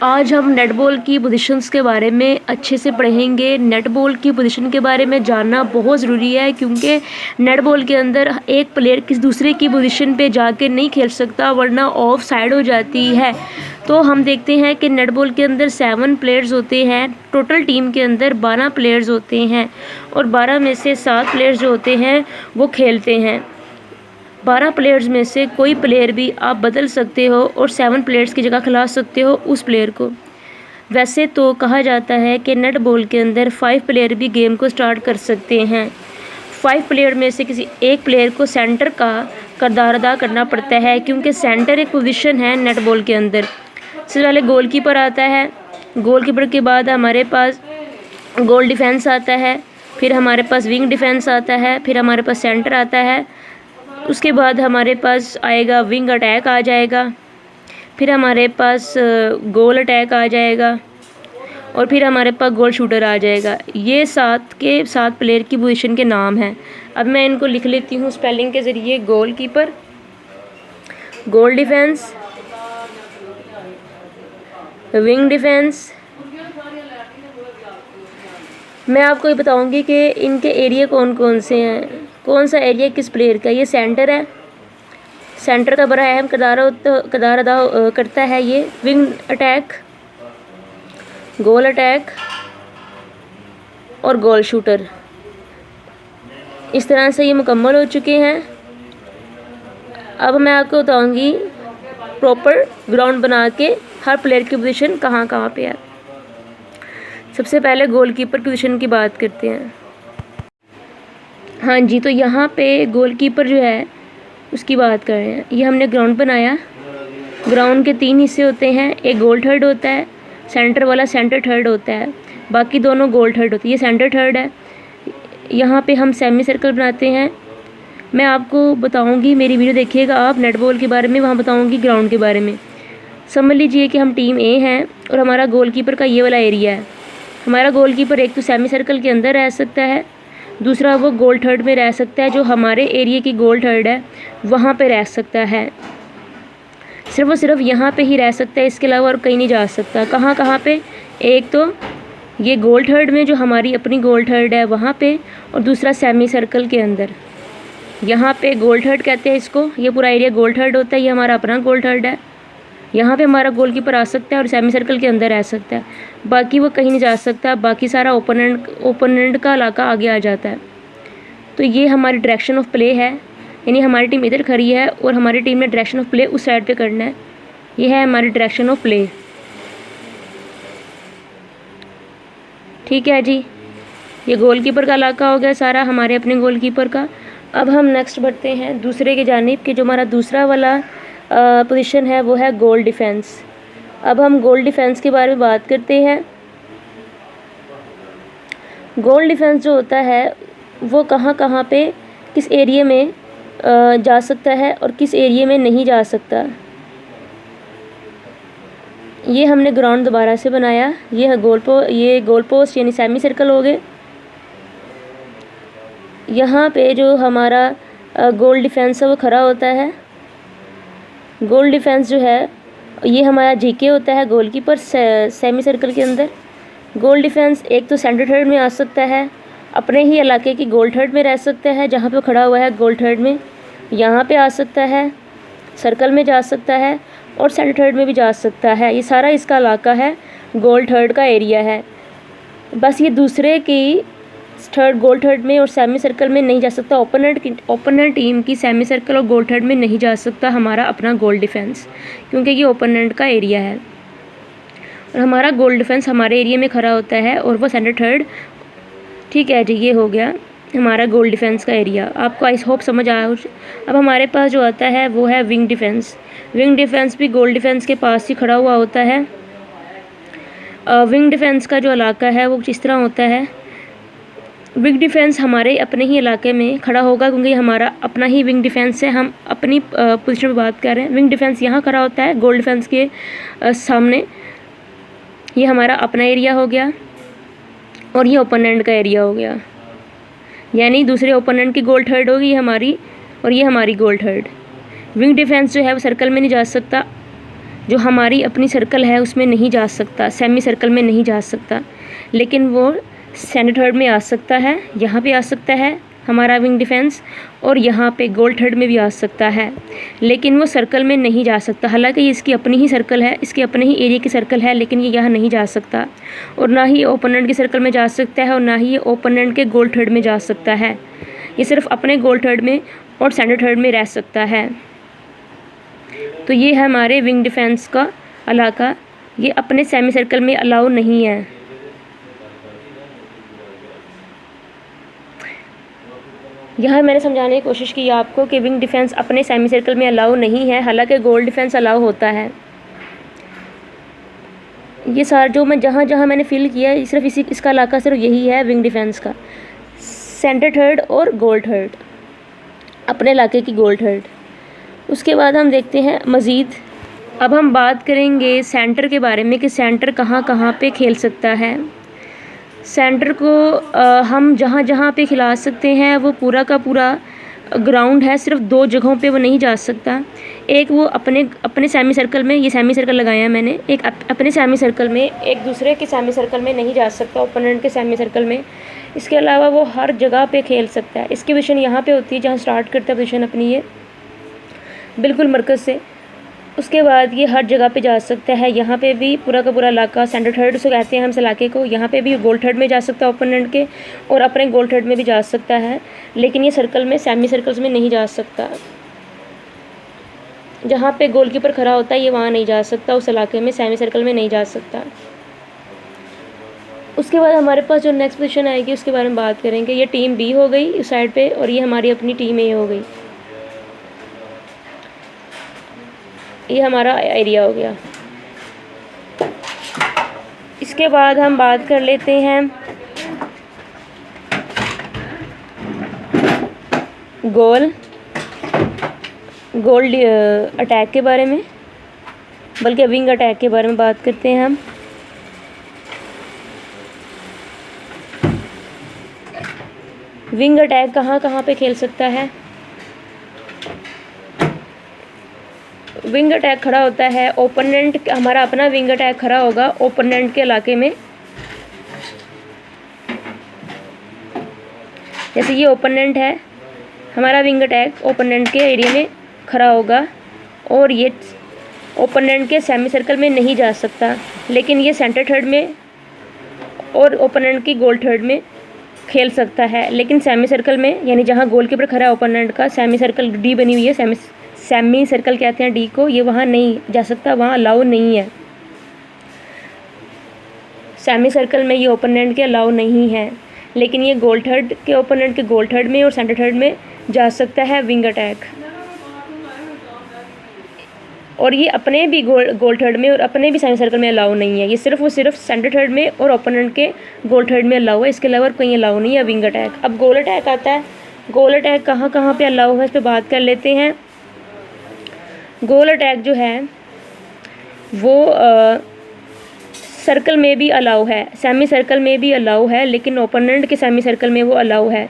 आज हम net ball की पोजीशंस के बारे में अच्छे से पढ़ेंगे। नेट बॉल की पोजीशन के बारे में जानना बहुत ज़रूरी है, क्योंकि नेट बॉल के अंदर एक प्लेयर किसी दूसरे की पोजीशन पे जाके नहीं खेल सकता, वरना ऑफ साइड हो जाती है। तो हम देखते हैं कि नेट बॉल के अंदर 7 प्लेयर्स होते हैं। टोटल टीम के अंदर 12 प्लेयर्स होते हैं और 12 में से 7 प्लेयर्स जो होते हैं वो खेलते हैं। 12 प्लेयर्स में से कोई प्लेयर भी आप बदल सकते हो और 7 प्लेयर्स की जगह खिला सकते हो उस प्लेयर को। वैसे तो कहा जाता है कि नेट बॉल के अंदर 5 प्लेयर भी गेम को स्टार्ट कर सकते हैं। 5 प्लेयर में से किसी एक प्लेयर को सेंटर का किरदार अदा करना पड़ता है, क्योंकि सेंटर एक पोजीशन है नेट बॉल के अंदर। सबसे पहले गोलकीपर आता है, गोलकीपर के बाद हमारे पास गोल डिफेंस आता है, फिर हमारे पास विंग डिफेंस आता है, फिर हमारे पास सेंटर आता है, उसके बाद हमारे पास आएगा विंग अटैक आ जाएगा, फिर हमारे पास गोल अटैक आ जाएगा और फिर हमारे पास गोल शूटर आ जाएगा। ये 7 के 7 प्लेयर की पोजीशन के नाम हैं। अब मैं इनको लिख लेती हूँ स्पेलिंग के ज़रिए। गोलकीपर, गोल डिफेंस, विंग डिफेंस। मैं आपको ये बताऊंगी कि इनके एरिया कौन कौन से हैं, कौन सा एरिया किस प्लेयर का। ये सेंटर है, सेंटर का बड़ा अहम किरदार अदा करता है ये। विंग अटैक, गोल अटैक और गोल शूटर। इस तरह से ये मुकम्मल हो चुके हैं। अब मैं आपको बताऊंगी प्रॉपर ग्राउंड बना के हर प्लेयर की पोजीशन कहाँ कहाँ पे है। सबसे पहले गोलकीपर पोजीशन की बात करते हैं। हाँ जी, तो यहाँ पे गोलकीपर जो है उसकी बात कर रहे हैं। ये हमने ग्राउंड बनाया। ग्राउंड के 3 हिस्से होते हैं, एक गोल थर्ड होता है, सेंटर वाला सेंटर थर्ड होता है, बाकी दोनों गोल थर्ड होती है। ये सेंटर थर्ड है। यहाँ पे हम सेमी सर्कल बनाते हैं। मैं आपको बताऊँगी, मेरी वीडियो देखिएगा आप नेट बॉल के बारे में, वहाँ बताऊँगी ग्राउंड के बारे में। समझ लीजिए कि हम टीम ए हैं और हमारा गोलकीपर का ये वाला एरिया है। हमारा गोलकीपर एक तो सेमी सर्कल के अंदर रह सकता है, दूसरा वो गोल थर्ड में रह सकता है, जो हमारे एरिया की गोल थर्ड है वहाँ पे रह सकता है। सिर्फ और सिर्फ यहाँ पे ही रह सकता है, इसके अलावा और कहीं नहीं जा सकता। कहाँ कहाँ पे? एक तो ये गोल थर्ड में जो हमारी अपनी गोल थर्ड है वहाँ पे, और दूसरा सेमी सर्कल के अंदर। यहाँ पे गोल थर्ड कहते हैं इसको। ये पूरा एरिया गोल थर्ड होता है, ये हमारा अपना गोल थर्ड है। यहाँ पे हमारा गोलकीपर आ सकता है और सेमी सर्कल के अंदर रह सकता है, बाकी वो कहीं नहीं जा सकता। बाकी सारा ओपोनेंट का इलाका आगे आ जाता है। तो ये हमारी डायरेक्शन ऑफ प्ले है, यानी हमारी टीम इधर खड़ी है और हमारी टीम ने डायरेक्शन ऑफ प्ले उस साइड पे करना है। ये है हमारी डायरेक्शन ऑफ प्ले। ठीक है जी, ये गोलकीपर का इलाका हो गया सारा हमारे अपने गोलकीपर का। अब हम नेक्स्ट बढ़ते हैं दूसरे की जानिब कि जो हमारा दूसरा वाला पोजीशन है वो है गोल डिफेंस। अब हम गोल डिफेंस के बारे में बात करते हैं। गोल डिफेंस जो होता है वो कहाँ कहाँ पे किस एरिया में जा सकता है और किस एरिया में नहीं जा सकता। ये हमने ग्राउंड दोबारा से बनाया। ये है गोल पोस्ट यानी सेमी सर्कल हो गए। यहाँ पे जो हमारा गोल डिफेंस है वो खड़ा होता है। गोल डिफेंस जो है ये हमारा जीके होता है, गोलकीपर सेमी सर्कल के अंदर। गोल डिफेंस एक तो सेंटर थर्ड में आ सकता है, अपने ही इलाके की गोल थर्ड में रह सकता है जहाँ पे खड़ा हुआ है गोल थर्ड में, यहाँ पे आ सकता है, सर्कल में जा सकता है और सेंटर थर्ड में भी जा सकता है। ये सारा इसका इलाका है, गोल थर्ड का एरिया है। बस ये दूसरे की गोल थर्ड में और सेमी सर्कल में नहीं जा सकता। ओपोनेंट टीम की सेमी सर्कल और गोल थर्ड में नहीं जा सकता हमारा अपना गोल डिफेंस, क्योंकि ये ओपोनेंट का एरिया है और हमारा गोल डिफेंस हमारे एरिया में खड़ा होता है और वो सेंटर थर्ड। ठीक है जी, ये हो गया हमारा गोल डिफेंस का एरिया। आपको आई होप समझ आया। अब हमारे पास जो आता है वो है विंग डिफेंस। विंग डिफेंस भी गोल डिफेंस के पास ही खड़ा हुआ होता है। विंग डिफेंस का जो इलाका है वो कुछ इस तरह होता है। विंग डिफेंस हमारे अपने ही इलाके में खड़ा होगा, क्योंकि हमारा अपना ही विंग डिफेंस है। हम अपनी पोजीशन पर बात कर रहे हैं। विंग डिफेंस यहाँ खड़ा होता है गोल डिफेंस के सामने। ये हमारा अपना एरिया हो गया और ये ओपोनेंट का एरिया हो गया, यानी दूसरे ओपोनेंट की गोल थर्ड होगी हमारी और ये हमारी गोल थर्ड। विंग डिफेंस जो है वो सर्कल में नहीं जा सकता, जो हमारी अपनी सर्कल है उसमें नहीं जा सकता, सेमी सर्कल में नहीं जा सकता, लेकिन वो सेंटर थर्ड में आ सकता है, यहाँ पे आ सकता है हमारा विंग डिफेंस, और यहाँ पे गोल थर्ड में भी आ सकता है, लेकिन वो सर्कल में नहीं जा सकता। हालांकि ये इसकी अपनी ही सर्कल है, इसके अपने ही एरिया की सर्कल है, लेकिन ये यहाँ नहीं जा सकता, और ना ही ओपोनेंट की सर्कल में जा सकता है, और ना ही ये ओपोनेंट के गोल थर्ड में जा सकता है। ये सिर्फ अपने गोल थर्ड में और सेंटर थर्ड में रह सकता है। तो ये है हमारे विंग डिफेंस का इलाका, ये अपने सेमी सर्कल में अलाउ नहीं है। यहाँ मैंने समझाने की कोशिश की आपको कि विंग डिफेंस अपने सेमी सर्कल में अलाउ नहीं है, हालांकि गोल डिफेंस अलाउ होता है। ये सारा जो मैं जहाँ जहाँ मैंने फिल किया है सिर्फ इसका इलाका सिर्फ यही है विंग डिफेंस का, सेंटर थर्ड और गोल थर्ड, अपने इलाके की गोल थर्ड। उसके बाद हम देखते हैं मज़ीद, अब हम बात करेंगे सेंटर के बारे में कि सेंटर कहाँ कहाँ पे खेल सकता है। सेंटर को हम जहाँ जहाँ पे खिला सकते हैं वो पूरा का पूरा ग्राउंड है, सिर्फ 2 जगहों पे वो नहीं जा सकता। एक वो अपने सेमी सर्कल में, ये सेमी सर्कल लगाया है मैंने, एक अपने सेमी सर्कल में, एक दूसरे के सेमी सर्कल में नहीं जा सकता, ओपोनेंट के सेमी सर्कल में। इसके अलावा वो हर जगह पे खेल सकता है। इसकी पोजीशन यहाँ पे होती है जहाँ स्टार्ट करता है पोजीशन अपनी, ये बिल्कुल मरकज़ से। उसके बाद ये हर जगह पे जा सकता है, यहाँ पे भी पूरा का पूरा इलाका सेंटर थर्ड से कहते हैं हम इस इलाके को, यहाँ पे भी गोल थर्ड में जा सकता है ओपोनेंट के, और अपने गोल थर्ड में भी जा सकता है, लेकिन ये सर्कल में, सेमी सर्कल्स में नहीं जा सकता। जहाँ पे गोलकीपर खड़ा होता है ये वहाँ नहीं जा सकता, उस इलाके में सेमी सर्कल में नहीं जा सकता। उसके बाद हमारे पास जो नेक्स्ट पोजीशन आएगी उसके बारे में बात करेंगे। ये टीम बी हो गई इस साइड पे, और ये हमारी अपनी टीम ए हो गई। ये हमारा एरिया हो गया। इसके बाद हम बात कर लेते हैं गोल अटैक के बारे में, बल्कि विंग अटैक के बारे में बात करते हैं हम। विंग अटैक कहाँ कहाँ पे खेल सकता है। विंग अटैक खड़ा होता है ओपोनेंट, हमारा अपना विंग अटैक खड़ा होगा ओपोनेंट के इलाके में। जैसे ये ओपोनेंट है, हमारा विंग अटैक ओपोनेंट के एरिया में खड़ा होगा, और ये ओपोनेंट के सेमी सर्कल में नहीं जा सकता, लेकिन ये सेंटर थर्ड में और ओपोनेंट की गोल थर्ड में खेल सकता है। लेकिन सेमी सर्कल में, यानी जहाँ गोलकीपर खड़ा है ओपोनेंट का, सेमी सर्कल डी बनी हुई है, सेमी सर्कल कहते हैं डी को, ये वहाँ नहीं जा सकता, वहाँ अलाउ नहीं है। सेमी सर्कल में ये ओपोनेंट के अलाउ नहीं है, लेकिन ये गोल थर्ड के ओपोनेंट के गोल थर्ड में और सेंटर थर्ड में जा सकता है विंग अटैक। और ये अपने भी गोल थर्ड में और अपने भी सेमी सर्कल में अलाउ नहीं है, ये सिर्फ सेंटर थर्ड में और ओपोनेंट के गोल थर्ड में अलाउ है, इसके अलावा कहीं अलाउ नहीं है विंग अटैक। अब गोल अटैक आता है, गोल अटैक कहाँ कहाँ पे अलाउ है इस पर बात कर लेते हैं। गोल अटैक जो है वो सर्कल में भी अलाउ है, सेमी सर्कल में भी अलाउ है, लेकिन ओपोनेंट के सेमी सर्कल में वो अलाउ है,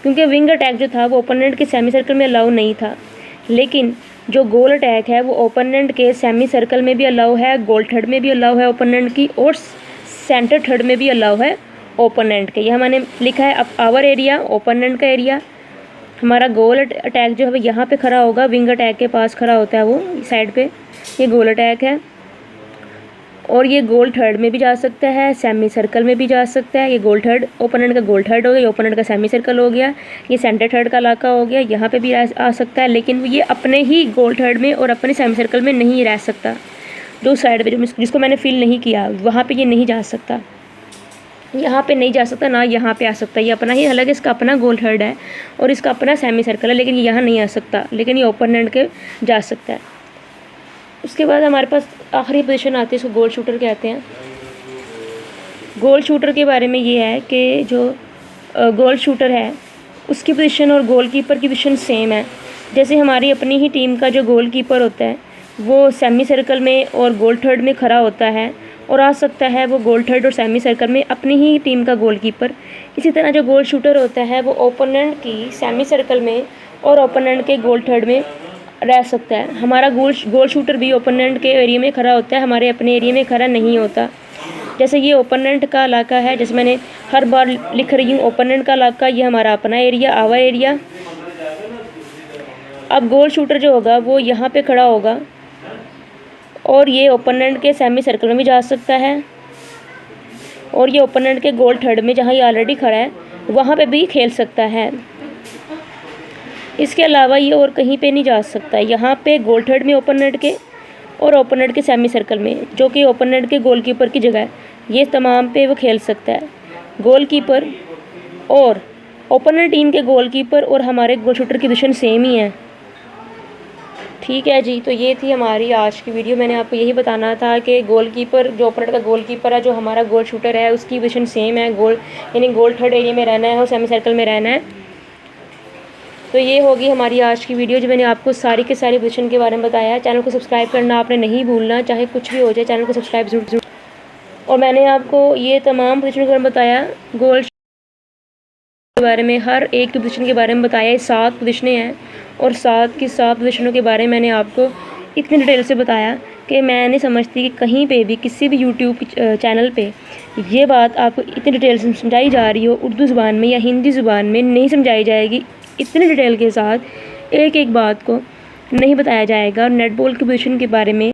क्योंकि विंग अटैक जो था वो ओपोनेंट के सेमी सर्कल में अलाउ नहीं था। लेकिन जो गोल अटैक है वो ओपोनेंट के सेमी सर्कल में भी अलाउ है, गोल थर्ड में भी अलाउ है ओपोनेंट की, और सेंटर थर्ड में भी अलाउ है ओपोनेंट के। यह मैंने लिखा है अब आवर एरिया, ओपोनेंट का एरिया। हमारा गोल अटैक जो है यहाँ पे खड़ा होगा, विंग अटैक के पास खड़ा होता है वो साइड पे, ये गोल अटैक है। और ये गोल थर्ड में भी जा सकता है, सेमी सर्कल में भी जा सकता है। ये गोल थर्ड, ओपोनेंट का गोल थर्ड हो गया, ओपोनेंट का सेमी सर्कल हो गया, ये सेंटर थर्ड का इलाका हो गया, यहाँ पे भी आ सकता है, लेकिन ये अपने ही गोल थर्ड में और अपने सेमी सर्कल में नहीं रह सकता। जो साइड पे जिसको मैंने फिल नहीं किया वहाँ पे ये नहीं जा सकता, यहाँ पे नहीं जा सकता, ना यहाँ पे आ सकता। ये अपना ही, हालांकि इसका अपना गोल थर्ड है और इसका अपना सेमी सर्कल है, लेकिन ये यहाँ नहीं आ सकता, लेकिन ये ओपोनेंट के जा सकता है। उसके बाद हमारे पास आखिरी पोजीशन आती है, इसको गोल शूटर कहते हैं। गोल शूटर के बारे में ये है कि जो गोल शूटर है उसकी पोजीशन और गोलकीपर की पोजीशन सेम है। जैसे हमारी अपनी ही टीम का जो गोलकीपर होता है वो सेमी सर्कल में और गोल थर्ड में खड़ा होता है, और आ सकता है वो गोल थर्ड और सेमी सर्कल में अपनी ही टीम का गोलकीपर। इसी तरह जो गोल शूटर होता है वो ओपोनेंट की सेमी सर्कल में और ओपोनेंट के गोल थर्ड में रह सकता है। हमारा गोल शूटर भी ओपोनेंट के एरिया में खड़ा होता है, हमारे अपने एरिया में खड़ा नहीं होता। जैसे ये ओपोनेंट का इलाका है, जैसे मैंने हर बार लिख रही हूँ ओपोनेंट का इलाका, ये हमारा अपना एरिया, आवर एरिया। अब गोल शूटर जो होगा वो यहाँ पे खड़ा होगा और ये ओपोनेंट के सेमी सर्कल में भी जा सकता है और ये ओपोनेंट के गोल थर्ड में, जहाँ ये ऑलरेडी खड़ा है, वहाँ पे भी खेल सकता है। इसके अलावा ये और कहीं पे नहीं जा सकता। यहाँ पे गोल थर्ड में ओपोनेंट के और ओपोनेंट के सेमी सर्कल में, जो कि ओपोनेंट के गोलकीपर की जगह है, ये तमाम पे वो खेल सकता है। गोलकीपर और ओपोनेंट टीम के गोलकीपर और हमारे गोल शूटर की पोजीशन सेम ही है। ठीक है जी, तो ये थी हमारी आज की वीडियो। मैंने आपको यही बताना था कि गोलकीपर, जो ओपोनेंट का गोलकीपर है, जो हमारा गोल शूटर है, उसकी पोजीशन सेम है। गोल यानी गोल थर्ड एरिया में रहना है और सेमी सर्कल में रहना है। तो ये होगी हमारी आज की वीडियो, जो मैंने आपको सारी के सारी पोजीशन के बारे में बताया। चैनल को सब्सक्राइब करना आपने नहीं भूलना, चाहे कुछ भी हो जाए, चैनल को सब्सक्राइब जरूर। और मैंने आपको ये तमाम पोजीशन के बारे में बताया, गोल के बारे में, हर एक की पोजीशन के बारे में बताया। ये 7 पोजीशनें हैं और 7 की 7 पोजीशनों के बारे में मैंने आपको इतनी डिटेल से बताया कि मैं नहीं समझती कि कहीं पे भी किसी भी यूट्यूब चैनल पे ये बात आपको इतनी डिटेल से समझाई जा रही हो, उर्दू ज़ुबान में या हिंदी ज़ुबान में नहीं समझाई जाएगी। इतनी डिटेल के साथ एक एक बात को नहीं बताया जाएगा। और नेट बॉल की पोजीशन के बारे में